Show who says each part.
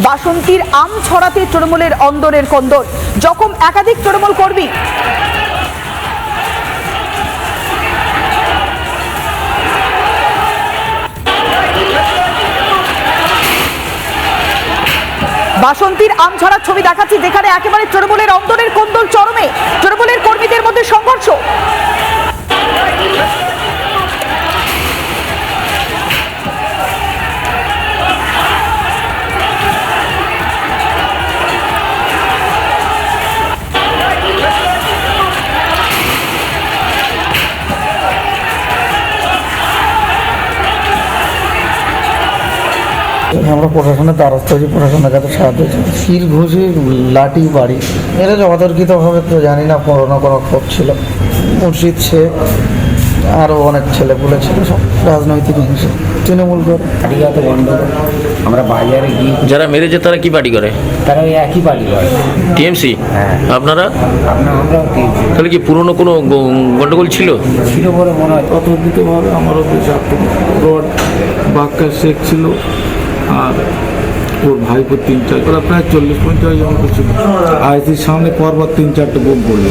Speaker 1: বাসন্তীর আম ছড়াতে তৃণমূলের অন্দরের কন্দর, জখম একাধিক তৃণমূল কর্মী। বাসন্তীর আম ছড়ার ছবি দেখাচ্ছি, যেখানে একেবারে তৃণমূলের অন্দরের কন্দল চরমে, তৃণমূলের কর্মীদের মধ্যে সংঘর্ষ।
Speaker 2: আমরা প্রশাসনের দ্বারস্থ হয়েছি, প্রশাসনের কাছে সাহায্য হয়েছে। শিল ঘুষি, লাঠি, বাড়ি এরা অতর্কিতভাবে তো জানি না, পুরোনো কোনো ক্ষোভ ছিল। মুর্শিদ শেখ আরও অনেক ছেলেপুলে ছিল, সব রাজনৈতিক হিংসে তৃণমূল করে
Speaker 3: পার্টিগত গণ্ডগোল। আমরা বাজারে গিয়ে
Speaker 4: যারা মেরেছে তারা কি পার্টি করে?
Speaker 3: তারা ওই একই পার্টি করে।
Speaker 4: টিএমসি?
Speaker 3: হ্যাঁ।
Speaker 4: আপনারা?
Speaker 3: আমরাও দিয়েছি।
Speaker 4: তাহলে কি পুরনো কোনো গন্ডগোল ছিল?
Speaker 3: ছিল বলে মনে হয়।
Speaker 5: অতর্কিতভাবে আমারও রড বাক্কা শেখ ছিল, আর ওর ভাইপো 3-4 প্রায় 40-50 জন ছিল। আইসির সামনে পরপর 3-4টে বোম পড়লো।